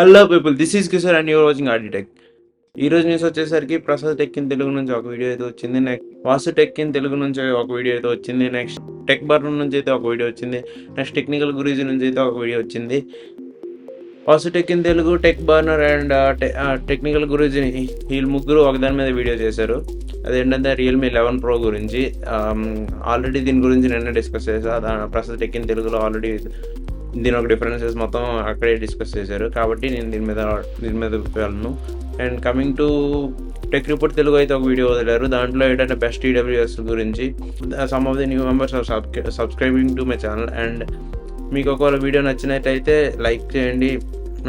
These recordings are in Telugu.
Hello people, this is Kishore and your watching RD Tech. ఈ రోజు న్యూస్ వచ్చేసరికి ప్రసాద్ టెక్ ఇన్ తెలుగు నుంచి ఒక వీడియో అయితే వచ్చింది. Next Vasu tech in Telugu నుంచి ఒక వీడియో అయితే వచ్చింది. నెక్స్ట్ టెక్ బర్న్ నుంచి అయితే ఒక వీడియో వచ్చింది. నెక్స్ట్ టెక్నికల్ గురూజీ నుంచి అయితే ఒక వీడియో వచ్చింది. Vasu tech in Telugu, tech burner and technical Guruji వీళ్ళు ముగ్గురు ఒకదాని మీద వీడియో చేశారు. అదేంటంటే రియల్మీ 11 Pro గురించి. ఆల్రెడీ దీని గురించి నిన్న డిస్కస్ చేశా. ప్రసాద్ టెక్ ఇన్ తెలుగులో ఆల్రెడీ దీని ఒక డిఫరెన్సెస్ మొత్తం అక్కడే డిస్కస్ చేశారు. కాబట్టి నేను దీని మీద వెళ్ళను. And coming to tech report Telugu అయితే ఒక వీడియో వదిలారు. దాంట్లో ఏంటంటే బెస్ట్ ఈడబ్ల్యూఎస్ గురించి. Some of the new members are subscribing to my channel. And మీకు ఒకవేళ వీడియో నచ్చినట్టయితే లైక్ చేయండి,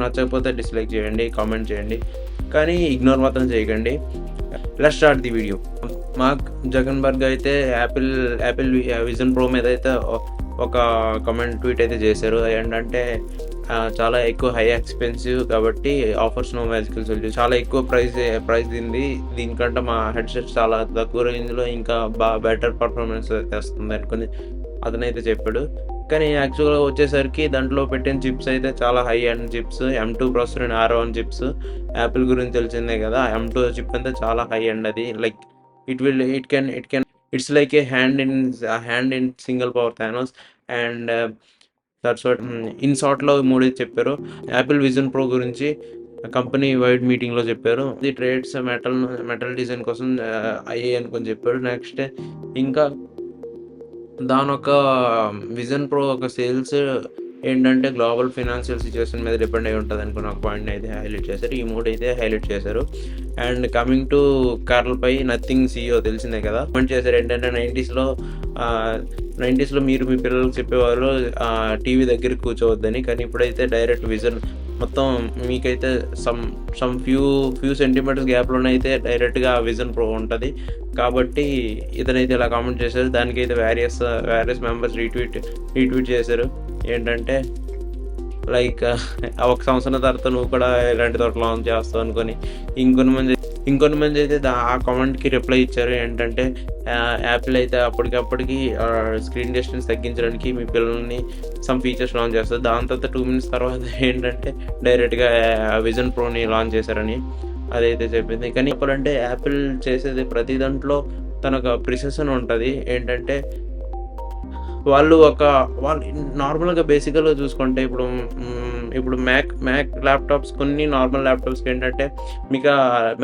నచ్చకపోతే డిస్లైక్ చేయండి, కామెంట్ చేయండి, కానీ ఇగ్నోర్ మాత్రం చేయకండి. Let's start the video. Mark Zuckerberg అయితే యాపిల్ విజన్ ప్రో మీద అయితే ఒక కామెంట్ ట్వీట్ అయితే చేశారు. ఏంటంటే చాలా ఎక్కువ హై ఎక్స్పెన్సివ్ కాబట్టి ఆఫర్స్ నో మ్యాజికల్ సొల్యూషన్, చాలా ఎక్కువ ప్రైస్ దీనికంటే మా హెడ్సెట్ చాలా తక్కువ రేంజ్లో ఇంకా బెటర్ పర్ఫార్మెన్స్ తెస్తుంది అనుకుని అతనైతే చెప్పాడు. కానీ యాక్చువల్గా వచ్చేసరికి దాంట్లో పెట్టిన చిప్స్ అయితే చాలా high and chips, M2 processor and R1 chips. Apple గురించి తెలిసిందే కదా, M2 చిప్ అంతా చాలా హై అండ్ అది like it can it's like a hand in single power Thanos. And that's what in షార్ట్లో మూడైతే చెప్పారు. యాపిల్ విజన్ ప్రో గురించి కంపెనీ వైడ్ మీటింగ్లో చెప్పారు. ఇది ట్రేడ్స్ మెటల్ డిజైన్ కోసం అయ్యాయి అనుకొని చెప్పాడు. నెక్స్ట్ ఇంకా దాని ఒక విజన్ ప్రో ఒక సేల్స్ ఏంటంటే గ్లోబల్ ఫినాన్షియల్ సిచ్యువేషన్ మీద డిపెండ్ అయి ఉంటుంది అనుకున్న ఒక పాయింట్ అయితే హైలైట్ చేశారు. ఈ మూడు అయితే హైలైట్ చేశారు. And coming to Carl Pei nothing CEO తెలిసిందే కదా, కామెంట్ చేశారు ఏంటంటే 90స్లో మీరు మీ పిల్లలకు చెప్పేవారు టీవీ దగ్గర కూర్చోవద్దని, కానీ ఇప్పుడైతే డైరెక్ట్ విజన్ మొత్తం మీకైతే సమ్ ఫ్యూ సెంటీమీటర్స్ గ్యాప్లోనే అయితే డైరెక్ట్గా విజన్ ప్రో ఉంటుంది. కాబట్టి ఇతనైతే ఇలా కామెంట్ చేశారు. దానికైతే వేరియస్ మెంబర్స్ రీట్వీట్ చేశారు. ఏంటంటే లైక్ ఒక సంవత్సరం తర్వాత నువ్వు కూడా ఇలాంటి తోట లాంచ్ చేస్తావు అనుకొని ఇంకొన్ని మంది అయితే ఆ కామెంట్కి రిప్లై ఇచ్చారు. ఏంటంటే యాపిల్ అయితే అప్పటికప్పటికి స్క్రీన్ డిస్టెన్స్ తగ్గించడానికి మీ పిల్లల్ని సమ్ ఫీచర్స్ లాంచ్ చేస్తారు. దాని తర్వాత 2 minutes తర్వాత ఏంటంటే డైరెక్ట్గా విజన్ ప్రోని లాంచ్ చేశారని అదైతే చెప్పింది. కానీ చెప్పాలంటే యాపిల్ చేసేది ప్రతి దాంట్లో తనకు ప్రిసిషన్ ఉంటుంది. ఏంటంటే వాళ్ళు నార్మల్గా బేసికల్గా చూసుకుంటే ఇప్పుడు మ్యాక్ ల్యాప్టాప్స్, కొన్ని నార్మల్ ల్యాప్టాప్స్కి ఏంటంటే మీకు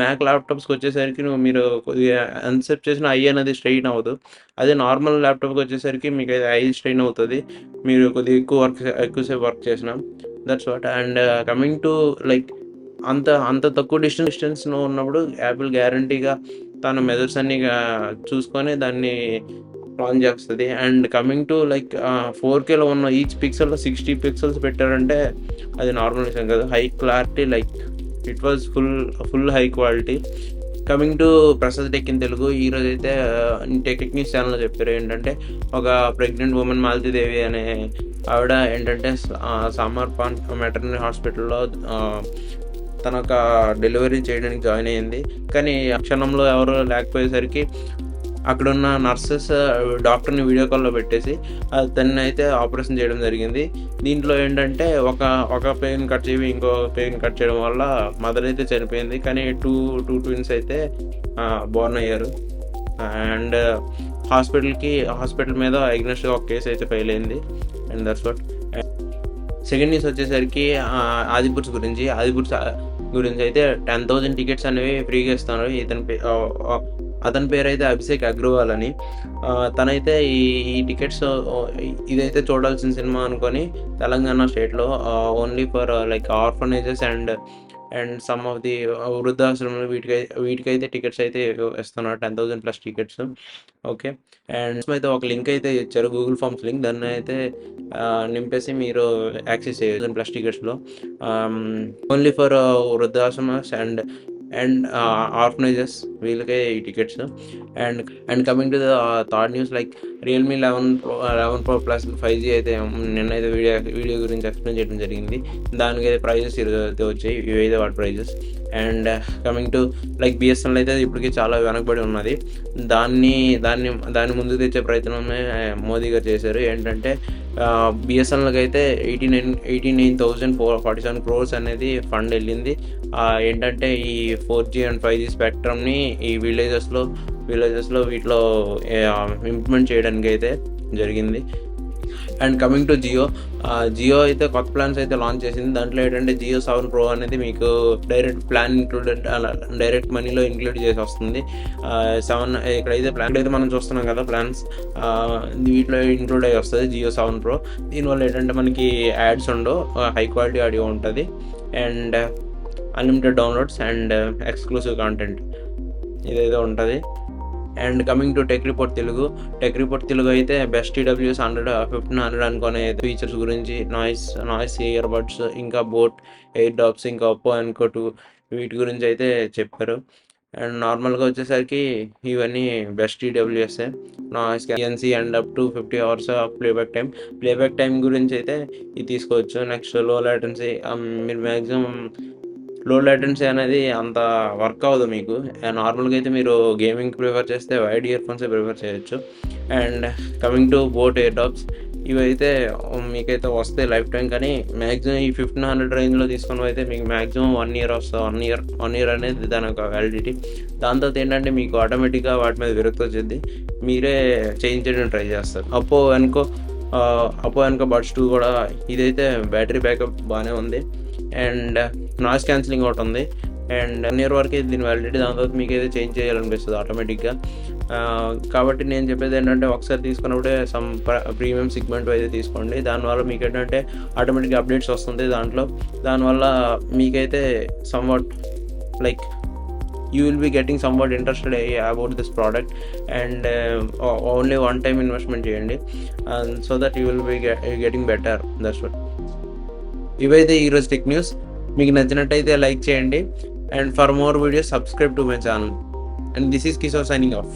మ్యాక్ ల్యాప్టాప్స్కి వచ్చేసరికి మీరు కొద్దిగా ఎంతసేపు చేసిన ఐ అనేది స్ట్రెయిన్ అవ్వదు. అదే నార్మల్ ల్యాప్టాప్కి వచ్చేసరికి మీకు అయితే ఐ స్ట్రెయిన్ అవుతుంది మీరు కొద్దిగా ఎక్కువసేపు వర్క్ చేసిన. That's what. And coming to like అంత తక్కువ డిస్టెన్స్ ఉన్నప్పుడు యాపిల్ గ్యారంటీగా తన మెజర్స్ అన్ని చూసుకొని దాన్ని లాంచ్ చేస్తుంది. అండ్ కమింగ్ టు లైక్ 4Kలో ఉన్న ఈచ్ పిక్సెల్లో 60 పిక్సెల్స్ పెట్టారంటే అది నార్మల్ విషయం కాదు. High clarity, like it was full high quality. Coming to Prasad tech in Telugu, ఈరోజు అయితే టెక్ న్యూస్ ఛానల్లో చెప్పారు. ఏంటంటే ఒక ప్రెగ్నెంట్ ఉమెన్ మాలతీదేవి అనే ఆవిడ ఏంటంటే సమర్పణ్ మెటర్నరీ హాస్పిటల్లో తన ఒక డెలివరీ చేయడానికి జాయిన్ అయ్యింది. కానీ ఆ క్షణంలో ఎవరు లేకపోయేసరికి అక్కడున్న నర్సెస్ డాక్టర్ని వీడియో కాల్లో పెట్టేసి తనని అయితే ఆపరేషన్ చేయడం జరిగింది. దీంట్లో ఏంటంటే ఒక పెయిన్ కట్ చేసి ఇంకో పెయిన్ కట్ చేయడం వల్ల మదర్ అయితే చనిపోయింది. కానీ టూ ట్విన్స్ అయితే బోర్న్ అయ్యారు. అండ్ హాస్పిటల్ మీద అగ్నెస్ట్గా ఒక కేసు అయితే ఫైల్ అయింది. And that's what. Second news వచ్చేసరికి ఆదిపురుష్ గురించి అయితే 10,000 టికెట్స్ అనేవి ఫ్రీగా ఇస్తున్నారు. అతని పేరు అయితే అభిషేక్ అగ్రవాల్ అని. తనైతే ఈ టికెట్స్ ఇదైతే చూడాల్సిన సినిమా అనుకొని తెలంగాణ స్టేట్లో only for like orphanages and some of the వృద్ధాశ్రమాలు వీటికైతే టికెట్స్ అయితే ఇస్తున్నారు, 10,000+ టికెట్స్. ఓకే. అండ్ అయితే ఒక లింక్ అయితే ఇచ్చారు, గూగుల్ ఫామ్స్ లింక్. దాన్ని అయితే నింపేసి మీరు యాక్సెస్ చేయొచ్చు. 10,000+ టికెట్స్లో ఓన్లీ ఫర్ వృద్ధాశ్రమాస్ అండ్ ఆర్ఫనేజెస్ వీళ్ళకే ఈ tickets. And coming to the third news, like Realme 11 pro plus 5G అయితే నిన్నైతే వీడియో గురించి ఎక్స్‌ప్లెయిన్ చేయడం జరిగింది. దానికైతే ప్రైజెస్ ఈరోజు అయితే వచ్చాయి. ఇవైతే వాటి prices. And coming to like BSNL అయితే ఇప్పటికి చాలా వెనకబడి ఉన్నది. దాన్ని దాన్ని దాన్ని ముందుకు తెచ్చే ప్రయత్నమే మోదీ గారు చేశారు. ఏంటంటే బిఎస్ఎన్ఎల్కి అయితే 89,447 crores అనేది ఫండ్ వెళ్ళింది. ఏంటంటే ఈ 4G అండ్ 5G స్పెక్ట్రమ్ని ఈ విలేజెస్లో వీటిలో ఇంప్లిమెంట్ చేయడానికి అయితే జరిగింది. అండ్ కమింగ్ టు జియో అయితే కొత్త ప్లాన్స్ అయితే లాంచ్ చేసింది. దాంట్లో ఏంటంటే జియో 7 Pro అనేది మీకు డైరెక్ట్ ప్లాన్ ఇంక్లూడెడ్ డైరెక్ట్ మనీలో ఇంక్లూడ్ చేసి వస్తుంది. ఇక్కడైతే ప్లాన్ అయితే మనం చూస్తున్నాం కదా ప్లాన్స్, వీటిలో ఇంక్లూడ్ అయ్యి వస్తుంది జియో 7 Pro. దీనివల్ల ఏంటంటే మనకి యాడ్స్ ఉండవు, హై క్వాలిటీ ఆడియో ఉంటుంది, and unlimited downloads and exclusive content ఇదైతే ఉంటుంది. And coming to tech report Telugu అయితే బెస్ట్ TWS 100-1500 అనుకునే ఫీచర్స్ గురించి నాయిస్ ఇయర్ బడ్స్, ఇంకా బోట్ ఎయిర్ డాప్స్, ఇంకా ఒప్పో ఎన్కో 2 వీటి గురించి అయితే చెప్పారు. అండ్ నార్మల్గా వచ్చేసరికి ఇవన్నీ బెస్ట్ TWS నాయిస్ క్యాన్సీ and up to 50 hours of playback time గురించి అయితే ఇది తీసుకోవచ్చు. నెక్స్ట్ లో లాటెన్సీ, మీరు మ్యాక్సిమం లో లాటెన్సీ అనేది అంత వర్క్ అవ్వదు మీకు. నార్మల్గా అయితే మీరు గేమింగ్ ప్రిఫర్ చేస్తే వైడ్ ఇయర్ ఫోన్సే ప్రిఫర్ చేయొచ్చు. And coming to boat air tops, ఇవైతే మీకైతే వస్తాయి లైఫ్ టైం, కానీ మ్యాక్సిమం ఈ 1500 రేంజ్లో తీసుకుని అయితే మీకు మ్యాక్సిమం 1 year వస్తుంది. 1 year అనేది దాని ఒక వ్యాలిడిటీ. దాని తర్వాత ఏంటంటే మీకు ఆటోమేటిక్గా వాటి మీద విరక్తి వచ్చేది, మీరే చేంజ్ చేయడం ట్రై చేస్తారు. అప్పో ఎన్కో బడ్స్ 2 కూడా, ఇదైతే బ్యాటరీ బ్యాకప్ బాగానే ఉంది, అండ్ నాయిస్ క్యాన్సిలింగ్ ఒకటి ఉంది, అండ్ 1 year వరకు దీని వ్యాలిడిటీ. దాని తర్వాత మీకు అయితే చేంజ్ చేయాలనిపిస్తుంది ఆటోమేటిక్గా. కాబట్టి నేను చెప్పేది ఏంటంటే ఒకసారి తీసుకున్నప్పుడే సమ్ ప్రీమియం సెగ్మెంట్ అయితే తీసుకోండి. దానివల్ల మీకు ఏంటంటే ఆటోమేటిక్గా అప్డేట్స్ వస్తుంది దానివల్ల మీకైతే somewhat like you will be getting somewhat interested about this product, and only one time investment చేయండి, so that you will be getting better. That's what. ఇవైతే ఈరోజు టెక్ న్యూస్. మీకు నచ్చినట్టయితే లైక్ చేయండి, and for more videos subscribe to my channel. And this is Kishore signing off.